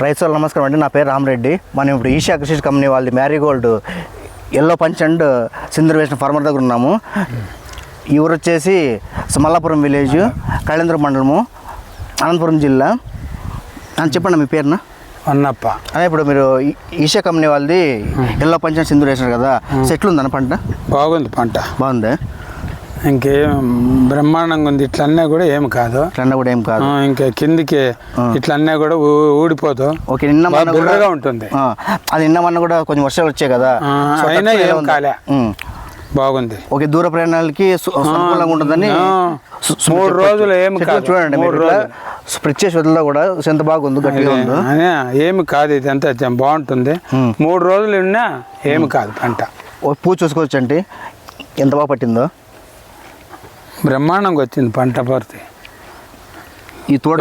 రైతు నమస్కారం అండి. నా పేరు రామరెడ్డి. మనం ఇప్పుడు ఈషా కృషి కంపెనీ వాళ్ళది Marie Gold yellow punch and Sindoor వేసిన ఫార్మర్ దగ్గర ఉన్నాము. ఈ ఊరు వచ్చేసి మల్లాపురం విలేజ్, కళేంద్ర మండలము, అనంతపురం జిల్లా. అని చెప్పండి మీ పేరున. అన్నప్ప. అదే ఇప్పుడు మీరు ఈషా కంపెనీ వాళ్ళది ఎల్లో పంచ్ అండ్ సింధూర్ వేసినారు కదా, సెట్లు ఉందన్న పంట? బాగుంది పంట. బాగుంది, ఇంకేం బ్రహ్మాండంగా ఉంది. ఇట్లన్నా కూడా ఏం కాదు, ఇంకా కిందికి ఇట్లన్నా కూడా ఊడిపోదు. ఓకే, నిన్న బిర్రగా ఉంటుంది. అది నిన్న మొన్న కూడా కొంచెం వర్షాలు వచ్చాయి కదా, అయినా ఏం కాలే, బాగుంది. ఓకే, దూర ప్రయాణాలకి అనుకూలంగా ఉంటుందని 3 రోజులు ఏమి కాదు. చూడండి స్ప్రెడ్ చేసి వదిలినా కూడా ఎంత బాగుంది, గట్టిగా ఉంది. ఏమి కాదు, ఇది అంతా బాగుంటుంది. 3 రోజులు ఉన్నా ఏమి కాదు పంట. పువ్వు చూసుకోవచ్చు అండి ఎంత బాగా పట్టిందో. బ్రహ్మాండంగా వచ్చింది పంట. పూర్తి ఈ తోట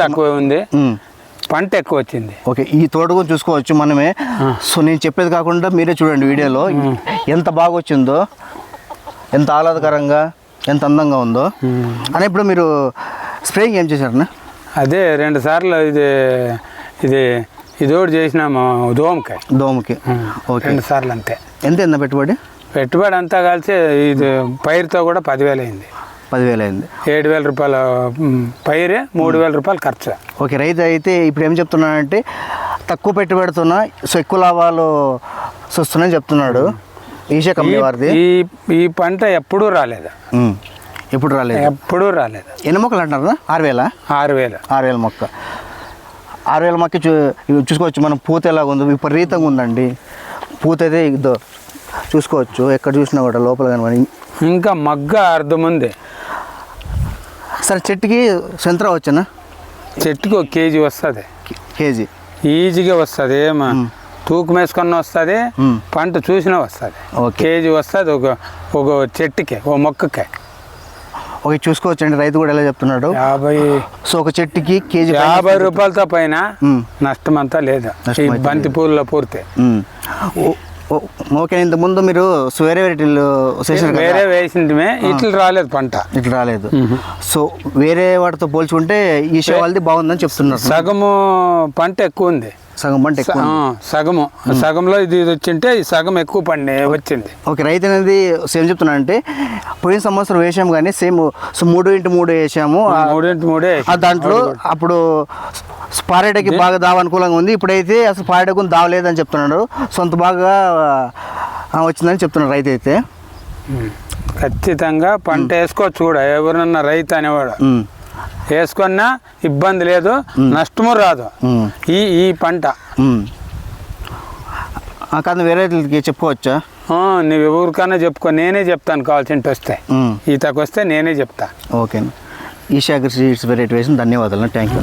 తక్కువ ఉంది, పంట ఎక్కువ వచ్చింది. ఓకే, ఈ తోట కూడా చూసుకోవచ్చు మనమే. సో నేను చెప్పేది కాకుండా మీరే చూడండి వీడియోలో ఎంత బాగా వచ్చిందో, ఎంత ఆహ్లాదకరంగా, ఎంత అందంగా ఉందో. అని ఇప్పుడు మీరు స్ప్రేయింగ్ ఏం చేశారన్నా? అదే 2 సార్లు ఇది ఒకటి చేసినాము దోమకి. ఓకే, 2 సార్లు అంతే. ఎంత పెట్టుబడి అంతా కలిసి ఇది పైరుతో కూడా 10,000 అయింది. 10,000 అయింది. 7,000 రూపాయలు పైరే, 3,000 రూపాయలు ఖర్చు. ఓకే, రైతు అయితే ఇప్పుడు ఏం చెప్తున్నాడంటే తక్కువ పెట్టుబడితున్నా సో ఎక్కువ లాభాలు వస్తున్నాయని చెప్తున్నాడు ఈషా కంపెనీ వారిది. ఈ పంట ఎప్పుడూ రాలేదు. ఎప్పుడు రాలేదు? ఎప్పుడూ రాలేదు. ఎన్ని మొక్కలు అంటున్నారు? 6,000 మొక్క. 6,000 మొక్క చూసుకోవచ్చు మనం. పూత ఎలాగ ఉంది, విపరీతంగా ఉందండి పూత అయితే. ఇదో చూసుకోవచ్చు, ఎక్కడ చూసినా కూడా లోపల కానీ. ఇంకా మగ్గ అర్థం ఉంది. సరే, చెట్టుకి సెంతరా వచ్చానా? చెట్టుకి 1 కేజీ వస్తుంది. కేజీ ఈజీగా వస్తుంది. తూకం వేసుకున్న వస్తుంది, పంట చూసినా వస్తుంది. 1 కేజీ వస్తుంది ఒక చెట్టుకి, ఒక మొక్కకి. ఓకే, చూసుకోవచ్చు అండి. రైతు కూడా ఎలా చెప్తున్నాడు, 50. సో ఒక చెట్టుకి కేజీ 50 రూపాయలతో పైన నష్టం అంతా లేదు బంతి పూల్లో పూర్తి. ఓకే, ఇంతకుముందు మీరు వేరే వేసింది, ఇట్లా రాలేదు పంట. ఇట్లా రాలేదు. సో వేరే వాటితో పోల్చుకుంటే ఈషా వాళ్ళది బాగుందని చెప్తున్నారు. సగము పంట ఎక్కువ ఉంది. సగం పంట ఎక్కువ, సగంలో ఇది వచ్చింటే సగం ఎక్కువ పండి వచ్చింది. ఓకే, రైతు అనేది సేమ్ చెప్తున్నా అంటే పోయిన సంవత్సరం వేసాము కానీ సేమ్ 3x3 వేసాము. 3x3 దాంట్లో అప్పుడు పారేటకి బాగా దావ అనుకూలంగా ఉంది. ఇప్పుడైతే అసలు పారేటకు దావలేదని చెప్తున్నాడు. సొంత బాగా వచ్చిందని చెప్తున్నాడు రైతు అయితే. ఖచ్చితంగా పంట వేసుకోవచ్చు కూడా, ఎవరన్నా రైతు అనేవాడు వేసుకున్నా ఇబ్బంది లేదు, నష్టము రాదు ఈ పంట. కాదు, వేరే చెప్పుకోవచ్చా? నువ్వు ఎవరికన్నా చెప్పుకో, నేనే చెప్తాను. కావాల్సింటి వస్తే ఈతకు వస్తే నేనే చెప్తా. Okay, Isha agri seeds variety వేసిన ధన్యవాదాలు. Thank you.